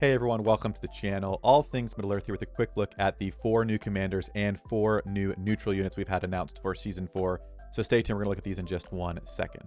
Hey everyone, welcome to the channel. All things Middle Earth here with a quick look at the 4 new commanders and 4 new neutral units we've had announced for Season 4. So stay tuned, we're going to look at these in just 1 second.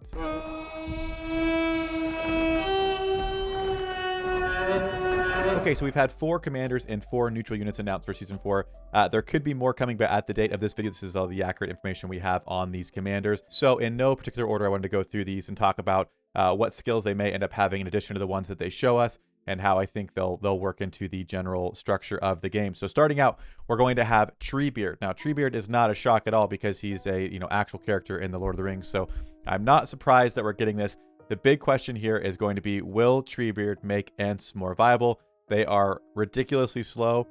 Okay, so we've had 4 commanders and 4 neutral units announced for Season 4. There could be more coming, but at the date of this video, this is all the accurate information we have on these commanders. So in no particular order, I wanted to go through these and talk about what skills they may end up having in addition to the ones that they show us, and how I think they'll work into the general structure of the game. So starting out, we're going to have Treebeard. Now, Treebeard is not a shock at all because he's a actual character in the Lord of the Rings. So I'm not surprised that we're getting this. The big question here is going to be, will Treebeard make Ents more viable? They are ridiculously slow.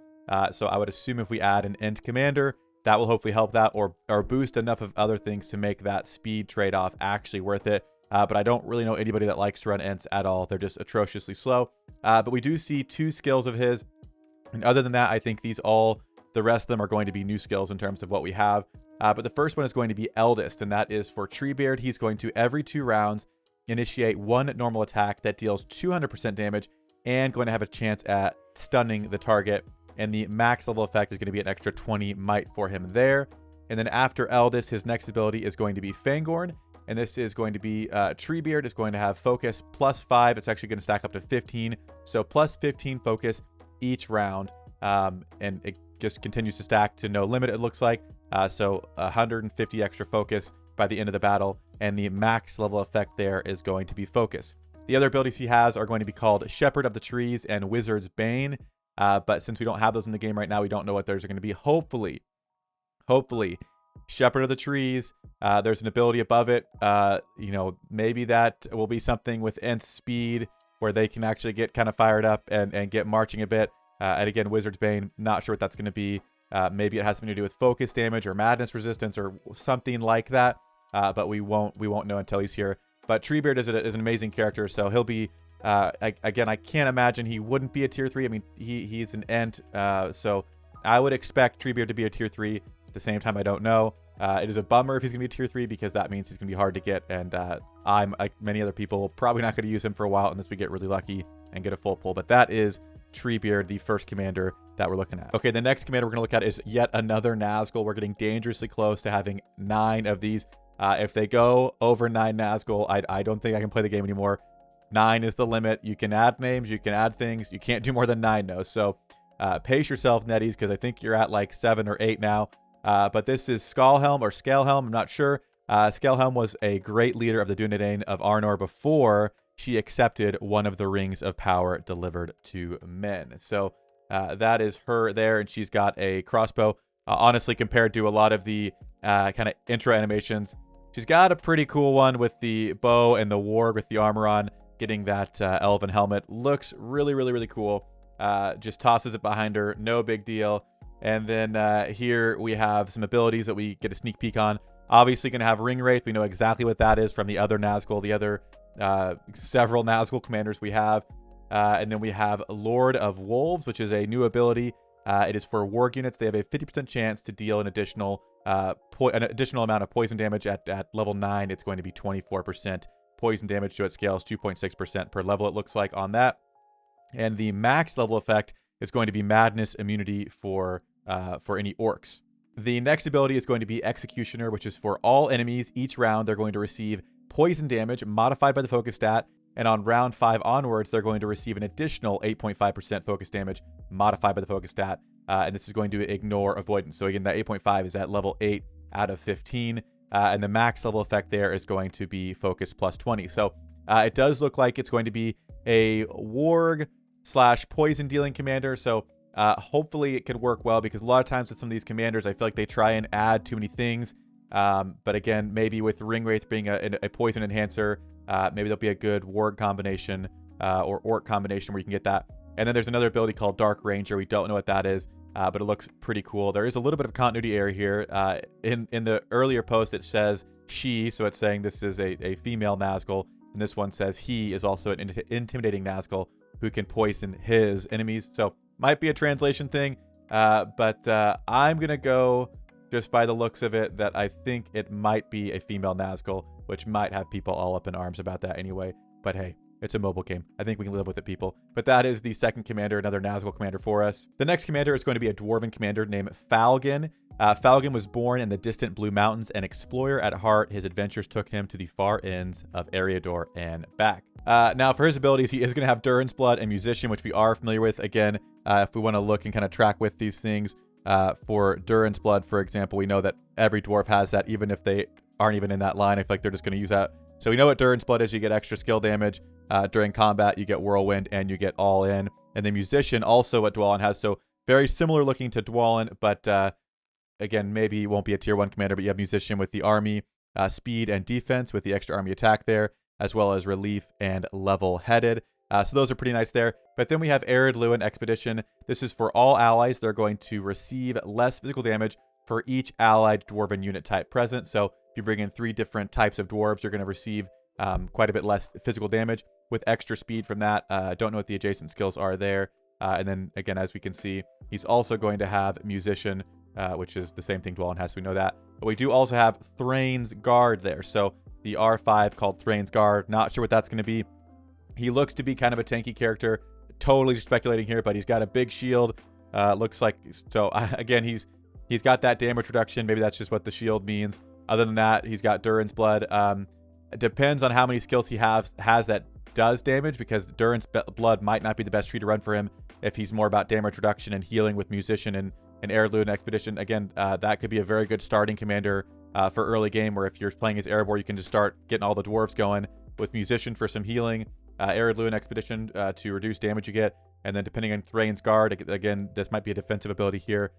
So I would assume if we add an Ent commander, that will hopefully help that or boost enough of other things to make that speed trade-off actually worth it. But I don't really know anybody that likes to run Ents at all. They're just atrociously slow. But we do see 2 skills of his. And other than that, I think the rest of them are going to be new skills in terms of what we have. But the first one is going to be Eldest, and that is for Treebeard. He's going to, every 2 rounds, initiate 1 normal attack that deals 200% damage and going to have a chance at stunning the target. And the max level effect is going to be an extra 20 might for him there. And then after Eldest, his next ability is going to be Fangorn. And this is going to be Treebeard is going to have focus +5. It's actually going to stack up to 15. So plus 15 focus each round. And it just continues to stack to no limit, it looks like. So 150 extra focus by the end of the battle. And the max level effect there is going to be focus. The other abilities he has are going to be called Shepherd of the Trees and Wizard's Bane. But since we don't have those in the game right now, we don't know what those are going to be. Hopefully, Shepherd of the Trees, there's an ability above it. Maybe that will be something with Ents speed where they can actually get kind of fired up and get marching a bit. And again, Wizard's Bane, not sure what that's going to be. Maybe it has something to do with focus damage or madness resistance or something like that. But we won't know until he's here. But Treebeard is an amazing character, so he'll be, again, I can't imagine he wouldn't be a tier 3. I mean, he's an Ent, so I would expect Treebeard to be a tier 3. At the same time, I don't know. It is a bummer if he's going to be tier 3 because that means he's going to be hard to get. And I'm, like many other people, probably not going to use him for a while unless we get really lucky and get a full pull. But that is Treebeard, the first commander that we're looking at. Okay, the next commander we're going to look at is yet another Nazgul. We're getting dangerously close to having 9 of these. If they go over 9 Nazgul, I don't think I can play the game anymore. 9 is the limit. You can add names, you can add things. You can't do more than 9 though. So pace yourself, Netties, because I think you're at like 7 or 8 now. But this is Selhelm or Selhelm, I'm not sure. Selhelm was a great leader of the Dunedain of Arnor before she accepted one of the rings of power delivered to men. So that is her there, and she's got a crossbow. Honestly, compared to a lot of the kind of intro animations, she's got a pretty cool one with the bow and the warg with the armor on. Getting that elven helmet looks really, really, really cool. Just tosses it behind her, no big deal. And then here we have some abilities that we get a sneak peek on. Obviously going to have Ring Wraith. We know exactly what that is from the other Nazgul, the other several Nazgul commanders we have. And then we have Lord of Wolves, which is a new ability. It is for warg units. They have a 50% chance to deal an additional amount of poison damage. At level 9, it's going to be 24% poison damage, so it scales 2.6% per level, it looks like, on that. And the max level effect is going to be Madness immunity for any orcs. The next ability is going to be Executioner, which is for all enemies. Each round, they're going to receive poison damage modified by the focus stat. And on round 5 onwards, they're going to receive an additional 8.5% focus damage modified by the focus stat. And this is going to ignore avoidance. So again, that 8.5 is at level 8 out of 15. And the max level effect there is going to be focus +20. So it does look like it's going to be a warg / poison dealing commander. So hopefully it can work well, because a lot of times with some of these commanders, I feel like they try and add too many things. But again, maybe with Ring Wraith being a poison enhancer, maybe there'll be a good warg combination or orc combination where you can get that. And then there's another ability called Dark Ranger. We don't know what that is, but it looks pretty cool. There is a little bit of continuity error here. In the earlier post, it says she, so it's saying this is a female Nazgul. And this one says he is also an intimidating Nazgul who can poison his enemies. So might be a translation thing, but I'm going to go, just by the looks of it, that I think it might be a female Nazgul, which might have people all up in arms about that anyway. But hey, It's a mobile game. I think we can live with it, people. But that is the second commander, another Nazgul commander for us. The next commander is going to be a Dwarven commander named Falcon. Falcon was born in the distant Blue Mountains. An explorer at heart, his adventures took him to the far ends of Eriador and back. Now, for his abilities, he is going to have Durin's Blood and Musician, which we are familiar with. Again, if we want to look and kind of track with these things, for Durin's Blood, for example, we know that every dwarf has that, even if they aren't even in that line. I feel like they're just going to use that. So we know what Durin's Blood is. You get extra skill damage. During combat, you get Whirlwind, and you get All In. And then Musician, also what Dwalin has. So very similar looking to Dwalin, but again, maybe he won't be a tier 1 commander, but you have Musician with the army, speed and defense with the extra army attack there, as well as relief and level-headed. So those are pretty nice there. But then we have Arid Luin Expedition. This is for all allies. They're going to receive less physical damage for each allied dwarven unit type present. So if you bring in 3 different types of dwarves, you're going to receive quite a bit less physical damage with extra speed from that. Don't know what the adjacent skills are there. And then, again, as we can see, he's also going to have Musician, which is the same thing Dwalin has, so we know that. But we do also have Thrain's Guard there. So the R5 called Thrain's Guard. Not sure what that's going to be. He looks to be kind of a tanky character. Totally just speculating here, but he's got a big shield. Looks like, so again, he's got that damage reduction. Maybe that's just what the shield means. Other than that, he's got Durin's Blood. It depends on how many skills he has that does damage, because Durin's Blood might not be the best tree to run for him if he's more about damage reduction and healing with Musician and Arid Luin Expedition. Again, that could be a very good starting commander for early game, where if you're playing as Erebor, you can just start getting all the dwarves going with Musician for some healing, Arid Luin Expedition to reduce damage you get, and then depending on Thrain's Guard, again, this might be a defensive ability here.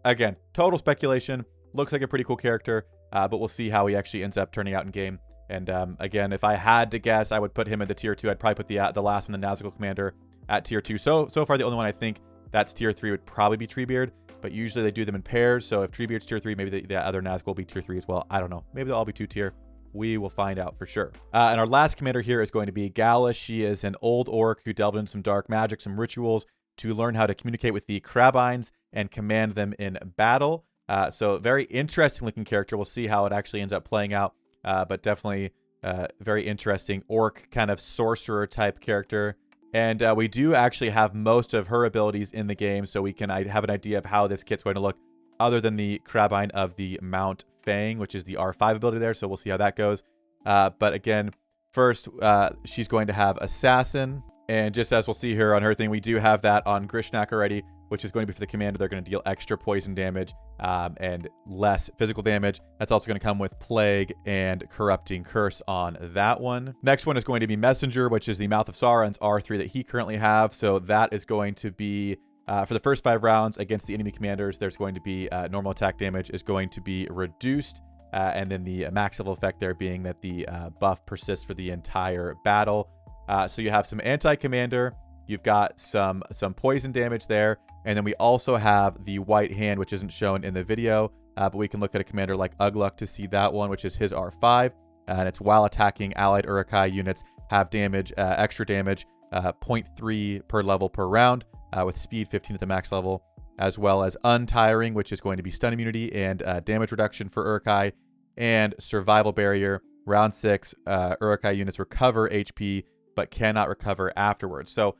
Again, total speculation. Looks like a pretty cool character, but we'll see how he actually ends up turning out in game. And again, if I had to guess, I would put him in the tier 2. I'd probably put the last one, the Nazgul commander, at tier 2. So far, the only one I think that's tier 3 would probably be Treebeard, but usually they do them in pairs. So if Treebeard's tier 3, maybe the other Nazgul will be tier 3 as well. I don't know. Maybe they'll all be 2 tier. We will find out for sure. And our last commander here is going to be Gala. She is an old orc who delved into some dark magic, some rituals, to learn how to communicate with the Crabines and command them in battle. So very interesting looking character. We'll see how it actually ends up playing out. But definitely very interesting orc kind of sorcerer type character. And we do actually have most of her abilities in the game, so we can have an idea of how this kit's going to look, other than the Crabine of the Mount Fang, which is the R5 ability there. So we'll see how that goes. But again, first, she's going to have Assassin. And just as we'll see here on her thing, we do have that on Grishnak already, which is going to be for the commander. They're going to deal extra poison damage and less physical damage. That's also going to come with Plague and Corrupting Curse on that one. Next one is going to be Messenger, which is the Mouth of Sauron's R3 that he currently have. So that is going to be, for the first 5 rounds against the enemy commanders, there's going to be normal attack damage is going to be reduced. And then the max level effect there being that the buff persists for the entire battle. So you have some anti-commander. You've got some poison damage there. And then we also have the White Hand, which isn't shown in the video. But we can look at a commander like Ugluk to see that one, which is his R5. And it's while attacking allied Uruk-hai units have damage, extra damage, 0.3 per level per round, with speed 15 at the max level, as well as Untiring, which is going to be stun immunity and damage reduction for Uruk-hai, and Survival Barrier. Round 6, Uruk-hai units recover HP, but cannot recover afterwards. So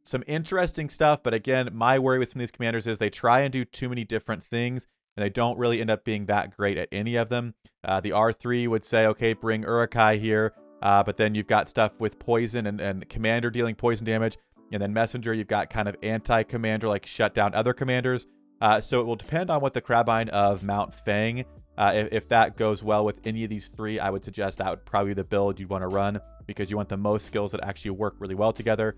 some interesting stuff, but again, my worry with some of these commanders is they try and do too many different things, and they don't really end up being that great at any of them. The R3 would say, okay, bring Uruk-hai here, but then you've got stuff with poison and commander dealing poison damage, and then Messenger, you've got kind of anti-commander, like shut down other commanders. So it will depend on what the Crabine of Mount Fang, if that goes well with any of these 3, I would suggest that would probably be the build you'd want to run, because you want the most skills that actually work really well together.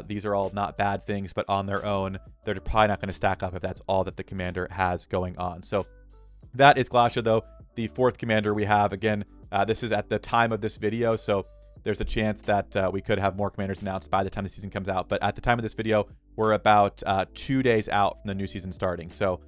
These are all not bad things, but on their own, they're probably not going to stack up if that's all that the commander has going on. So that is Glasha, though. The 4th commander we have, again, this is at the time of this video, so there's a chance that we could have more commanders announced by the time the season comes out. But at the time of this video, we're about 2 days out from the new season starting. So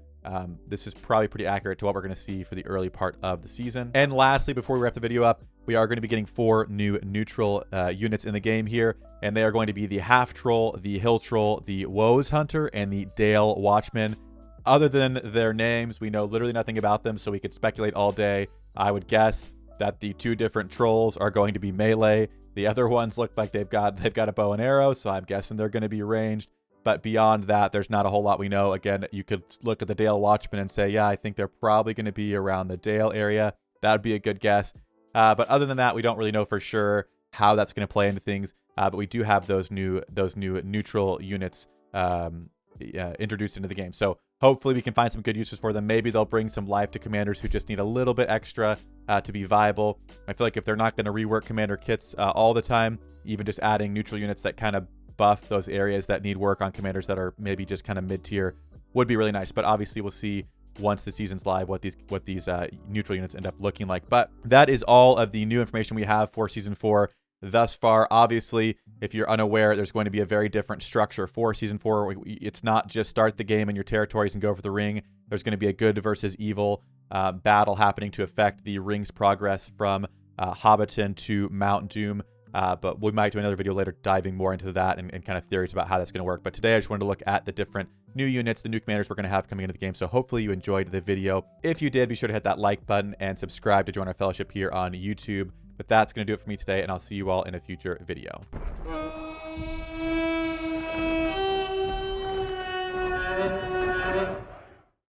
this is probably pretty accurate to what we're going to see for the early part of the season. And lastly, before we wrap the video up, we are going to be getting 4 new neutral units in the game here, and they are going to be the Half Troll, the Hill Troll, the Woes Hunter, and the Dale Watchman. Other than their names, we know literally nothing about them, so we could speculate all day. I would guess that the 2 different trolls are going to be melee. The other ones look like they've got a bow and arrow, so I'm guessing they're going to be ranged. But beyond that, there's not a whole lot we know. Again, you could look at the Dale Watchmen and say, yeah, I think they're probably going to be around the Dale area. That would be a good guess. But other than that, we don't really know for sure how that's going to play into things. But we do have those new neutral units introduced into the game. So hopefully we can find some good uses for them. Maybe they'll bring some life to commanders who just need a little bit extra to be viable. I feel like if they're not going to rework commander kits all the time, even just adding neutral units that kind of buff those areas that need work on commanders that are maybe just kind of mid-tier would be really nice. But obviously we'll see once the season's live what these neutral units end up looking like. But that is all of the new information we have for season 4 thus far. Obviously, if you're unaware, there's going to be a very different structure for season 4. It's not just start the game in your territories and go for the ring. There's going to be a good versus evil battle happening to affect the ring's progress from Hobbiton to Mount Doom. But we might do another video later diving more into that and kind of theories about how that's going to work. But today I just wanted to look at the different new units, the new commanders we're going to have coming into the game. So hopefully you enjoyed the video. If you did, be sure to hit that like button and subscribe to join our fellowship here on YouTube. But that's going to do it for me today, and I'll see you all in a future video.